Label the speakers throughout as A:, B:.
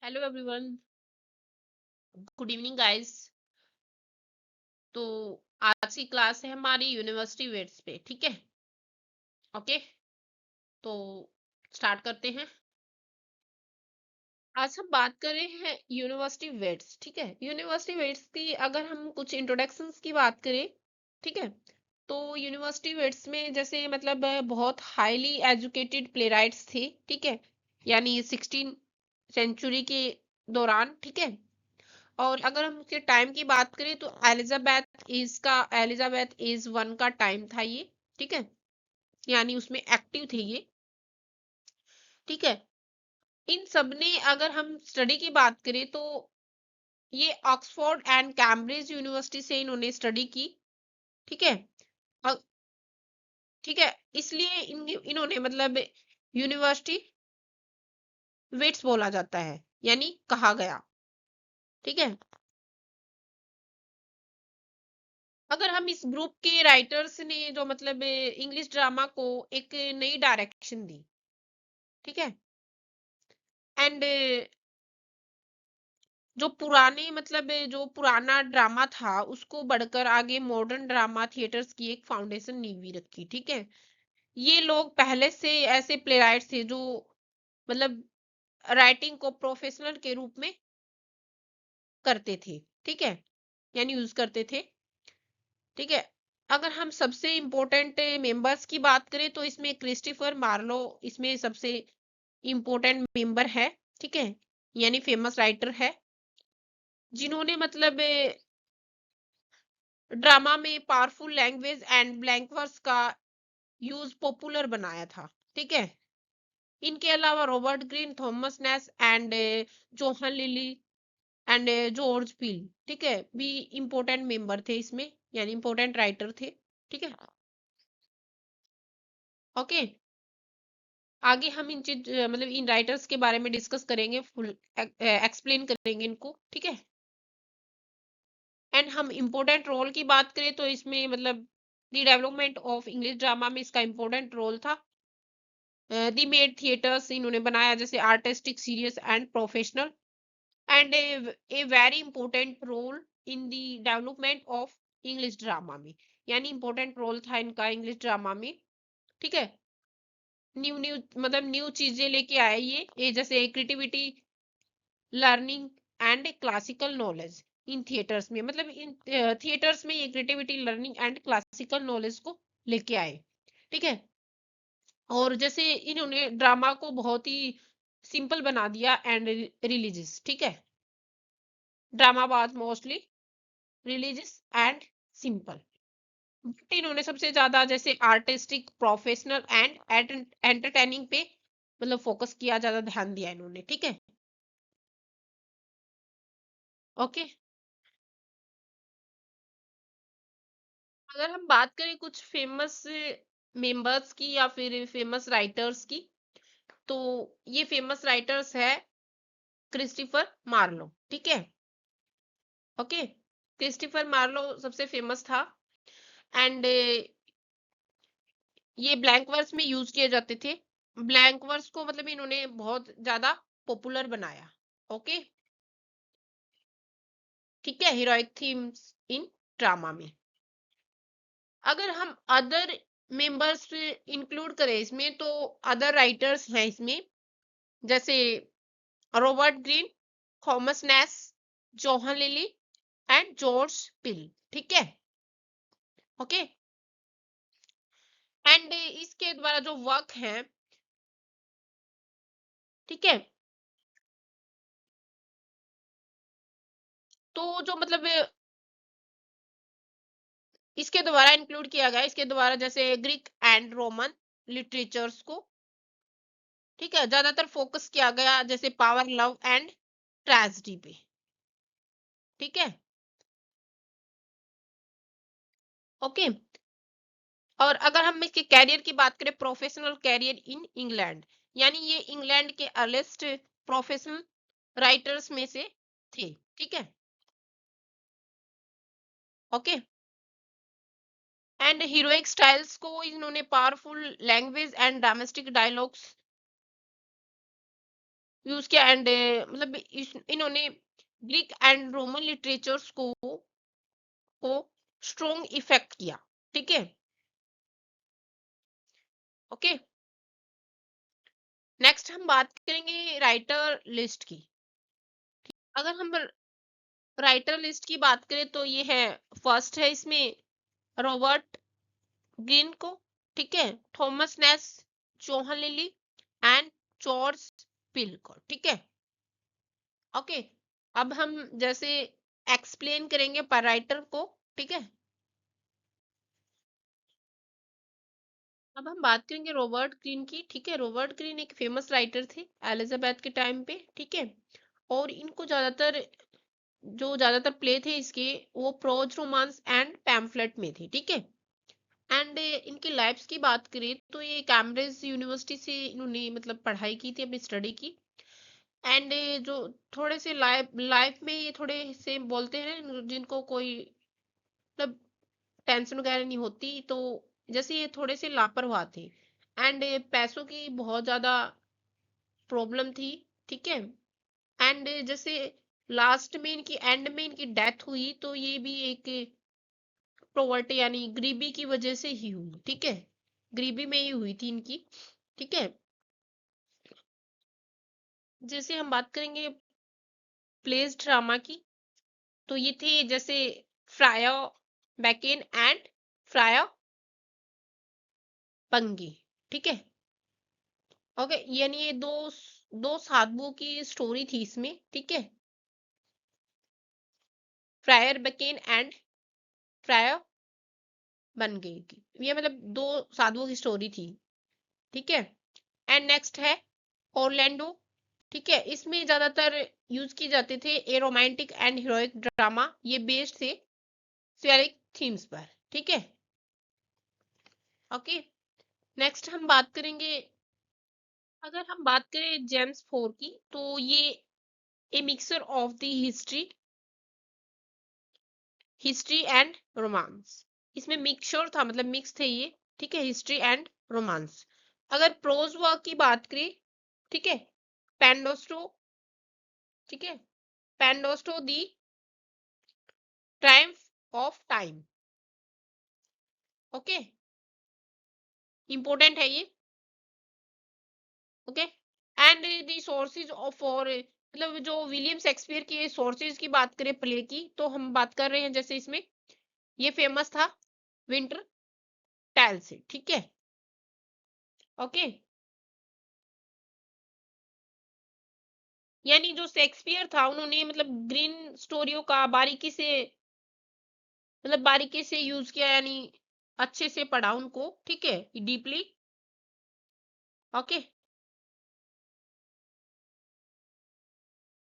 A: Hello everyone, good evening guys. तो आज की क्लास है हमारी यूनिवर्सिटी वेट्स पे। ठीक है, ओके। तो स्टार्ट करते हैं। आज हम बात कर रहे हैं यूनिवर्सिटी वेट्स। ठीक है, यूनिवर्सिटी वेट्स की अगर हम कुछ इंट्रोडक्शंस की बात करें, ठीक है, तो यूनिवर्सिटी वेट्स में जैसे मतलब बहुत हाईली एजुकेटेड प्लेराइट्स थे। ठीक है, यानी 16 सेंचुरी के दौरान। ठीक है, और अगर हम उसके टाइम की बात करें तो एलिजाबेथ इज वन का टाइम था ये। ठीक है, यानी उसमें एक्टिव थे ये। ठीक है, इन सब ने अगर हम स्टडी की बात करें तो ये ऑक्सफोर्ड एंड कैम्ब्रिज यूनिवर्सिटी से इन्होंने स्टडी की। ठीक है, और ठीक है, इसलिए इन्होंने मतलब यूनिवर्सिटी वेट्स बोला जाता है, यानी कहा गया। ठीक है, अगर हम इस ग्रुप के राइटर्स ने जो मतलब इंग्लिश ड्रामा को एक नई डायरेक्शन दी। ठीक है, एंड जो पुराना ड्रामा था उसको बढ़कर आगे मॉडर्न ड्रामा थिएटर्स की एक फाउंडेशन नींव भी रखी। ठीक है, ये लोग पहले से ऐसे प्लेराइट्स थे जो मतलब राइटिंग को प्रोफेशनल के रूप में करते थे। ठीक है, यानी यूज करते थे। ठीक है, अगर हम सबसे इम्पोर्टेंट मेंबर्स की बात करें तो इसमें क्रिस्टोफर मार्लो इसमें सबसे इम्पोर्टेंट मेंबर है। ठीक है, यानी फेमस राइटर है जिन्होंने मतलब ड्रामा में powerful language and blank verse का यूज पॉपुलर बनाया था। ठीक है, इनके अलावा Robert Greene, Thomas Nashe and John Lyly and George Peele, ठीक है, भी इम्पोर्टेंट मेंबर थे इसमें, यानी इम्पोर्टेंट राइटर थे। ठीक है, ओके। आगे हम इन चीज मतलब इन राइटर्स के बारे में डिस्कस करेंगे, फुल एक्सप्लेन करेंगे इनको। ठीक है, एंड हम इम्पोर्टेंट रोल की बात करें तो इसमें मतलब the development of English drama में इसका इम्पोर्टेंट रोल था। दी मेड थिएटर्स इन्होंने बनाया जैसे artistic, serious and professional, and a very important role in the development of English drama में, यानी इंपॉर्टेंट रोल था इनका इंग्लिश ड्रामा में। ठीक है, न्यू न्यू मतलब न्यू चीजें लेके आए ये जैसे creativity, learning and classical knowledge in theatres में, मतलब इन थिएटर्स में ये creativity, learning and classical knowledge को लेके आए। ठीक है, और जैसे इन्होंने ड्रामा को बहुत ही सिंपल बना दिया एंड रिलीजियस। ठीक है, drama was mostly religious and simple, but इन्होंने सबसे ज्यादा जैसे आर्टिस्टिक, प्रोफेशनल एंड एंटरटेनिंग पे मतलब फोकस किया, ज्यादा ध्यान दिया इन्होंने। ठीक है, ओके। अगर हम बात करें कुछ फेमस मेंबर्स की या फिर फेमस राइटर्स की, तो ये फेमस राइटर्स है क्रिस्टोफर मार्लो। ठीक है, ओके। क्रिस्टोफर मार्लो सबसे फेमस था, एंड ये ब्लैंक वर्स में यूज किए जाते थे। ब्लैंक वर्स को मतलब इन्होंने बहुत ज्यादा पॉपुलर बनाया। ओके, ठीक है, हीरोइक थीम्स इन ड्रामा में। अगर हम अदर मेंबर्स इंक्लूड करें इसमें तो अदर राइटर्स हैं इसमें जैसे Robert Greene, Thomas Nashe, John Lyly and George Peele. ठीक है, ओके। एंड इसके द्वारा जो वर्क है, ठीक है, तो जो मतलब इसके द्वारा इंक्लूड किया गया, इसके द्वारा जैसे ग्रीक एंड रोमन लिटरेचर्स को, ठीक है, ज्यादातर फोकस किया गया जैसे पावर, लव एंड ट्रेजेडी पे। ठीक है, ओके। और अगर हम इसके कैरियर की बात करें, प्रोफेशनल कैरियर इन इंग्लैंड, यानी ये इंग्लैंड के अर्लीस्ट प्रोफेशनल राइटर्स में से थे। ठीक है, ओके। एंड हीरोइक स्टाइल्स को इन्होंने powerful language and drumstick dialogues use किया एंड मतलब इन्होंने ग्रीक एंड रोमन लिटरेचर्स को स्ट्रॉन्ग इफेक्ट किया। ठीक है, ओके। नेक्स्ट हम बात करेंगे राइटर लिस्ट की। अगर हम राइटर लिस्ट की बात करें तो ये है, फर्स्ट है इसमें रॉबर्ट ग्रीन को, ठीक है, Thomas Nashe, John Lyly and George Peele को। ठीक है, ओके। अब हम जैसे एक्सप्लेन करेंगे पर राइटर को। ठीक है, अब हम बात करेंगे रॉबर्ट ग्रीन की। ठीक है, रॉबर्ट ग्रीन एक फेमस राइटर थे एलिजाबेथ के टाइम पे। ठीक है, और इनको ज्यादातर प्ले थे इसके, वो प्रोज रोमांस एंड पैम्फलेट में थे। ठीक है, एंड इनकी लाइफ्स की बात करें तो ये कैम्ब्रिज यूनिवर्सिटी से इन्होंने मतलब पढ़ाई की थी, अपनी स्टडी की। एंड जो थोड़े से लाइफ लाइफ में ये थोड़े से बोलते हैं जिनको कोई मतलब टेंशन वगैरह नहीं होती, तो जैसे ये थोड़े से लापरवाह थे एंड पैसों की बहुत ज्यादा प्रॉब्लम थी। ठीक है, एंड जैसे लास्ट में इनकी एंड में इनकी डेथ हुई तो ये भी एक पॉवर्टी यानी गरीबी की वजह से ही हुई। ठीक है, गरीबी में ही हुई थी इनकी। ठीक है, जैसे हम बात करेंगे प्लेस ड्रामा की, तो ये थे जैसे फ्राया बैकेन एंड फ्राया पंगी। ठीक है, ओके, यानी ये दो साधुओं की स्टोरी थी इसमें। ठीक है, फ्रायर बैकेन एंड फ्राया बन गई की, ये मतलब दो साधुओं की स्टोरी थी। ठीक है, एंड नेक्स्ट है ओरलैंडो। ठीक है, इसमें ज्यादातर यूज किए जाते थे ए रोमांटिक एंड हीरोइक ड्रामा, ये बेस्ड थे स्फेरिक थीम्स पर। ठीक है, ओके। नेक्स्ट हम बात करेंगे, अगर हम बात करें जेम्स फोर की, तो ये a mixer of the history and romance. इसमें मिक्सचर था, मतलब मिक्स थे ये। ठीक है, हिस्ट्री एंड रोमांस। अगर प्रोज वर्क की बात करें, ठीक है, पेंडोस्टो, ठीक है, Pandosto the triumph of time. Okay, important है ये। Okay, and the sources of for मतलब जो विलियम शेक्सपियर की सोर्सेज की बात करें प्ले की, तो हम बात कर रहे हैं जैसे इसमें ये फेमस था विंटर टैल से। ठीक है, ओके, यानी जो शेक्सपियर था उन्होंने मतलब ग्रीन स्टोरियो का बारीकी से यूज किया, यानी अच्छे से पढ़ा उनको। ठीक है, डीपली। ओके,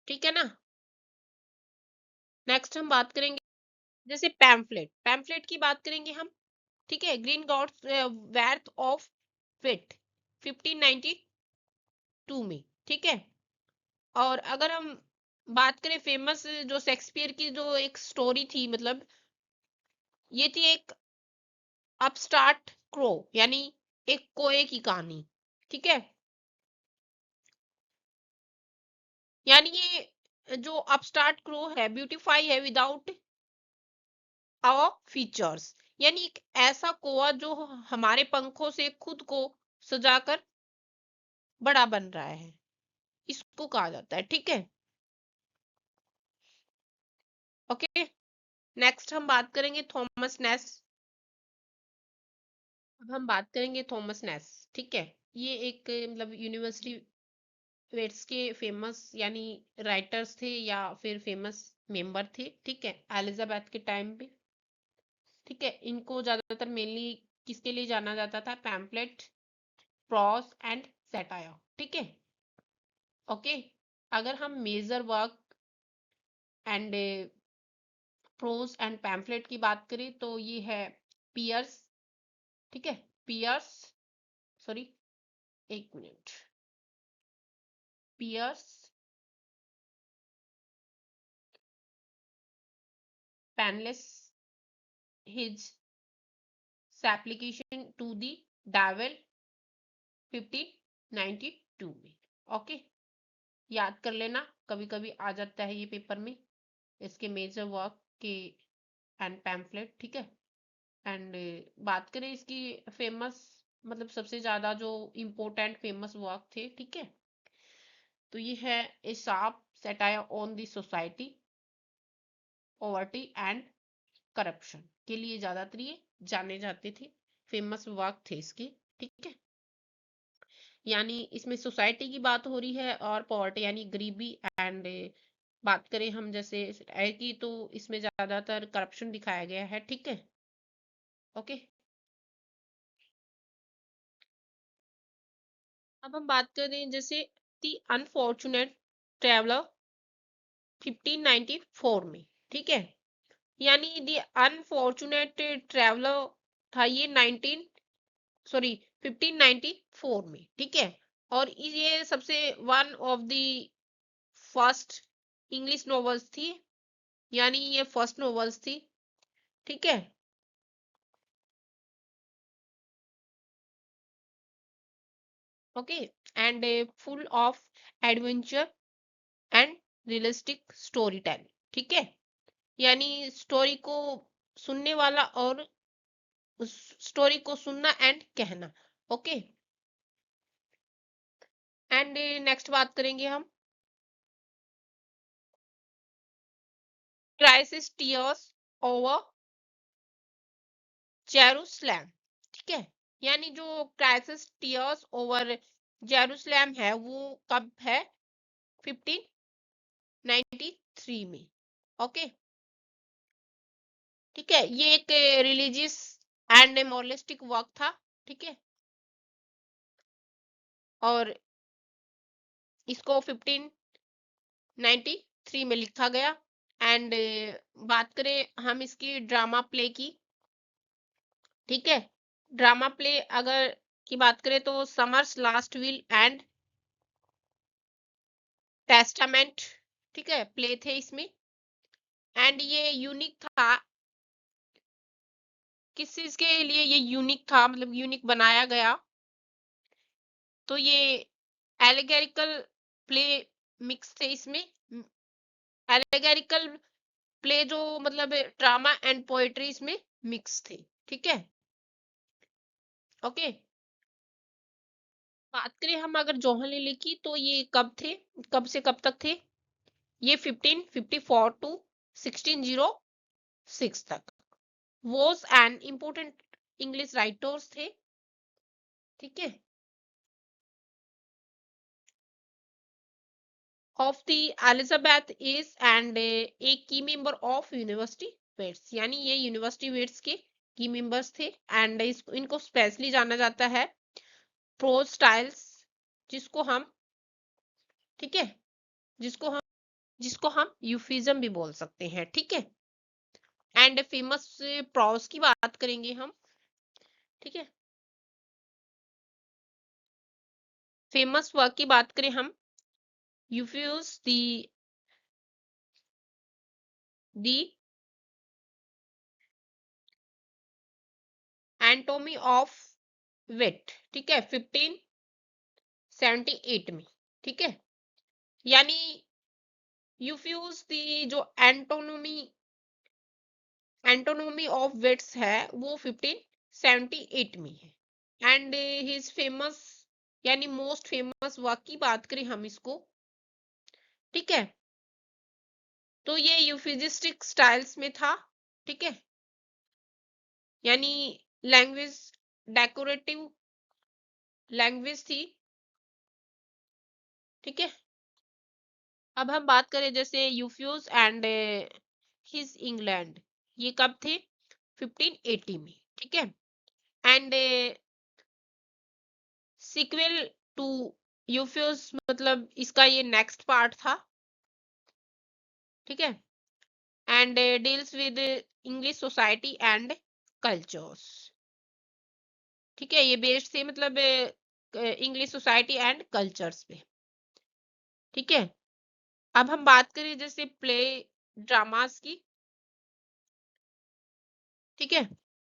A: ठीक है ना। नेक्स्ट हम बात करेंगे जैसे पैम्फलेट की बात करेंगे हम। ठीक है, ग्रीन गॉड्स वर्थ ऑफ विट 1592 में। ठीक है, और अगर हम बात करें फेमस जो शेक्सपियर की जो एक स्टोरी थी, मतलब ये थी एक अपस्टार्ट क्रो, यानी एक कोए की कहानी। ठीक है, यानी ये जो अपस्टार्ट क्रो है ब्यूटीफाई है विदाउट आवर फीचर्स, यानी एक ऐसा कोआ जो हमारे पंखों से खुद को सजाकर बड़ा बन रहा है, इसको कहा जाता है। ठीक है, ओके। नेक्स्ट हम बात करेंगे थॉमस नेस। अब हम बात करेंगे थॉमस नेस। ठीक है, ये एक मतलब यूनिवर्सिटी वेट्स के फेमस यानी राइटर्स थे या फिर फेमस मेंबर थे। ठीक है, एलिजाबेथ के टाइम पे। ठीक है, इनको ज्यादातर मेनली किसके लिए जाना जाता था, पैम्फलेट, प्रॉस एंड सैटायर। ठीक है, ओके। अगर हम major work and prose and pamphlet की बात करें तो ये है पियर्स। ठीक है, पियर्स, सॉरी, एक minute, Pierce, Penniless, his application to the devil 1592 में। ओके, याद कर लेना, कभी कभी आ जाता है ये पेपर में, इसके मेजर वर्क के एंड पैम्फलेट, ठीक है। एंड बात करें इसकी फेमस, मतलब सबसे ज्यादा जो इम्पोर्टेंट फेमस वर्क थे, ठीक है, तो ये है a sharp satire on the society, poverty and corruption के लिए ज्यादातर ये जाने जाते थे, फेमस वर्क थे इसके, ठीक है। यानी इसमें सोसाइटी की बात हो रही है और पॉवर्टी यानी गरीबी, एंड बात करें हम जैसे की, तो इसमें ज्यादातर करप्शन दिखाया गया है, ठीक है। ओके, अब हम बात करें जैसे दी अनफॉर्चुनेट ट्रेवलर 1594 में, ठीक है। यानी दी अनफॉर्चुनेट ट्रेवलर था ये 1594 में, ठीक है। और ये सबसे one of the first English novels थी, यानी ये फर्स्ट नॉवेल्स थी, ठीक है। Okay, and full of adventure and realistic story telling, ठीक है। यानी स्टोरी को सुनने वाला और उस स्टोरी को सुनना एंड कहना, ओके। एंड नेक्स्ट बात करेंगे हम क्राइसिस टीयर्स ओवर जेरूसलम, ठीक है। यानी जो क्राइसिस टीयर्स ओवर जेरूसलम है वो कब है, 1593 में, ओके, ठीक है। ये एक रिलीजियस एंड मोरलिस्टिक वर्क था, ठीक है। और इसको 1593 में लिखा गया। एंड बात करें हम इसकी ड्रामा प्ले की, ठीक है। ड्रामा प्ले अगर की बात करें तो summers last will and testament, ठीक है, प्ले थे इसमें। एंड ये यूनिक था, किस चीज के लिए ये यूनिक था, मतलब यूनिक बनाया गया, तो ये एलिगेरिकल प्ले मिक्स थे इसमें। एलिगेरिकल प्ले जो मतलब ड्रामा एंड पोएट्री इसमें मिक्स थे, ठीक है। ओके, बात करें हम अगर जौहर लिली की, तो ये कब थे, कब से कब तक थे, ये 1554 टू 1606 तक was an important English writers थे, ठीक है। Of the Elizabeth is and a key member of university wits, यानी ये यूनिवर्सिटी वेट्स के की मेंबर्स थे। एंड इनको स्पेशली जाना जाता है प्रोज स्टाइल्स, जिसको हम, ठीक है, जिसको हम यूफिज्म भी बोल सकते हैं, ठीक है। एंड फेमस प्रोज की बात करेंगे हम, ठीक है। फेमस वर्क की बात करें हम, यूफ्यूज दी एंटोमी ऑफ विट, ठीक है, 1578 में, ठीक है। यानी यूफ्यूज दी जो एंटोनोमी ऑफ विट्स है वो 1578 में है। एंड हिज फेमस यानी मोस्ट फेमस वर्क की बात करें हम इसको, ठीक है, तो ये यूफिजिस्टिक स्टाइल्स में था, ठीक है। यानी लैंग्वेज डेकोरेटिव लैंग्वेज थी, ठीक है। अब हम बात करें जैसे यूफ्यूज एंड हिज इंग्लैंड, ये कब थे, 1580 में, ठीक है। एंड सीक्वल टू यूफ्यूज, मतलब इसका ये नेक्स्ट पार्ट था, ठीक है। And deals with English society and cultures, ठीक है। ये बेस्ड थे मतलब इंग्लिश सोसाइटी एंड कल्चर्स पे, ठीक है। अब हम बात करें जैसे प्ले ड्रामास की, ठीक है,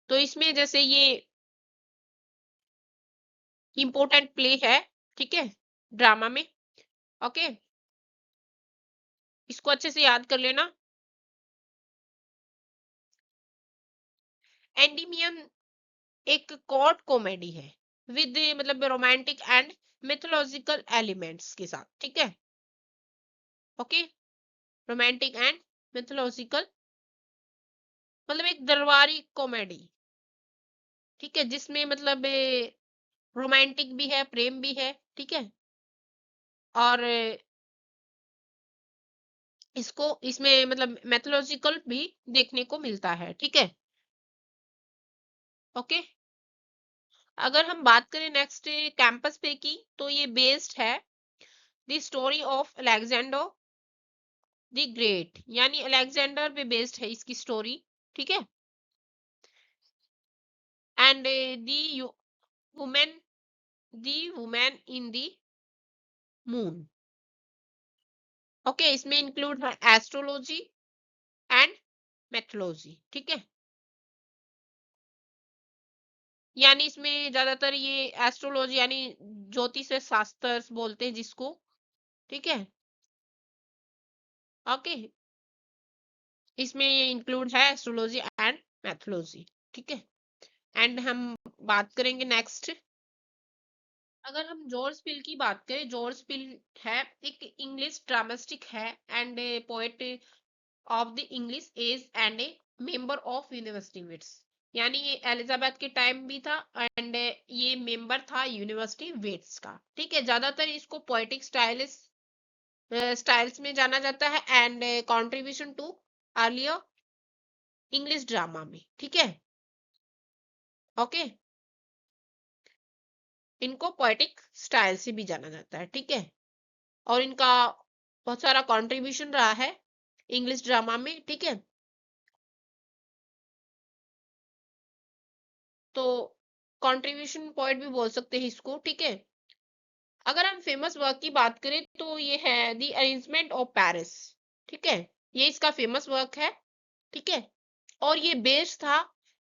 A: तो इसमें जैसे ये इम्पोर्टेंट प्ले है, ठीक है, ड्रामा में, ओके। इसको अच्छे से याद कर लेना। एंडीमियन एक कोर्ट कॉमेडी है विद मतलब रोमांटिक एंड मिथोलॉजिकल एलिमेंट्स के साथ, ठीक है। ओके, रोमांटिक एंड मिथोलॉजिकल मतलब एक दरबारी कॉमेडी, ठीक है, जिसमें मतलब रोमांटिक भी है, प्रेम भी है, ठीक है। और इसको इसमें मतलब मैथोलॉजिकल भी देखने को मिलता है, ठीक है। ओके, अगर हम बात करें नेक्स्ट कैंपस पे की, तो ये बेस्ड है the story of Alexander the great, यानी अलेक्जेंडर पे बेस्ड है इसकी स्टोरी, ठीक है। And women women in the moon. Okay, इसमें इंक्लूड है एस्ट्रोलॉजी एंड मैथोलॉजी, ठीक है। यानी इसमें ज्यादातर ये एस्ट्रोलॉजी यानी ज्योतिष शास्त्र बोलते हैं जिसको, ठीक है। ओके, इसमें ये इंक्लूड है एस्ट्रोलॉजी एंड मैथोलॉजी, ठीक है। एंड हम बात करेंगे नेक्स्ट। अगर हम जॉर्ज पिल की बात करें, जॉर्ज पिल है एक इंग्लिश ड्रामेटिक है and a poet of the English age and a member of university wits, यानी ये एलिजाबेथ के टाइम भी था एंड ये मेंबर था यूनिवर्सिटी वेट्स का, ठीक है। ज्यादातर इसको पोएटिक स्टाइल्स में जाना जाता है and contribution to earlier English drama में, ठीक है। ओके, इनको पोएटिक स्टाइल से भी जाना जाता है, ठीक है। और इनका बहुत सारा कंट्रीब्यूशन रहा है इंग्लिश ड्रामा में, ठीक है। तो कंट्रीब्यूशन पॉइंट भी बोल सकते हैं इसको, ठीक है। अगर हम फेमस वर्क की बात करें तो ये है द अरेंजमेंट ऑफ पेरिस, ठीक है। ये इसका फेमस वर्क है, ठीक है। और ये बेस्ड था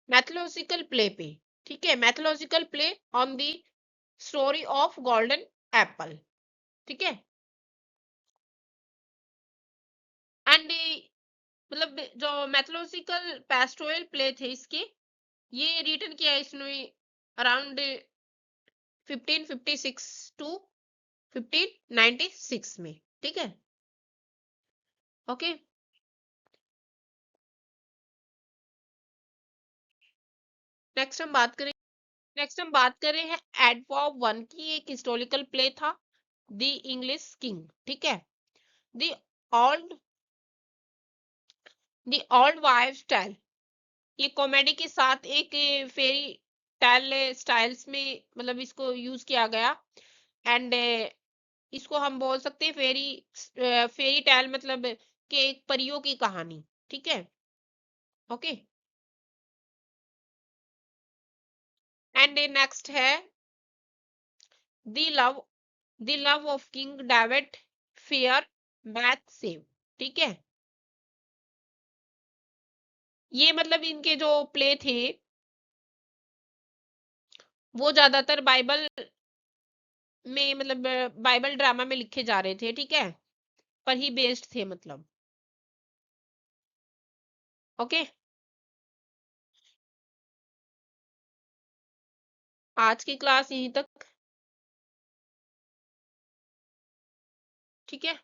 A: मैथोलॉजिकल प्ले पे, ठीक है, mythological play on the story of golden Apple, ठीक है। एंड मतलब जो मैथोलॉजिकल पेस्टोरल प्ले थे इसके, ये रिटर्न किया है इसने अराउंड 1556 टू 1596 में, ठीक है। ओके, नेक्स्ट हम बात करें हैं एडवर्ब वन की। एक हिस्टोरिकल प्ले था द इंग्लिश किंग, ठीक है। The old the old wife tale, ये कॉमेडी के साथ एक फेरी टेल स्टाइल्स में मतलब इसको यूज किया गया एंड इसको हम बोल सकते हैं फेरी टेल मतलब कि एक परियों की कहानी, ठीक है। ओके, एंड नेक्स्ट है the love the love of king David fair math save, ठीक है। ये मतलब इनके जो प्ले थे वो ज्यादातर बाइबल में मतलब बाइबल ड्रामा में लिखे जा रहे थे, ठीक है, पर ही बेस्ड थे मतलब। ओके, आज की क्लास यहीं तक, ठीक है।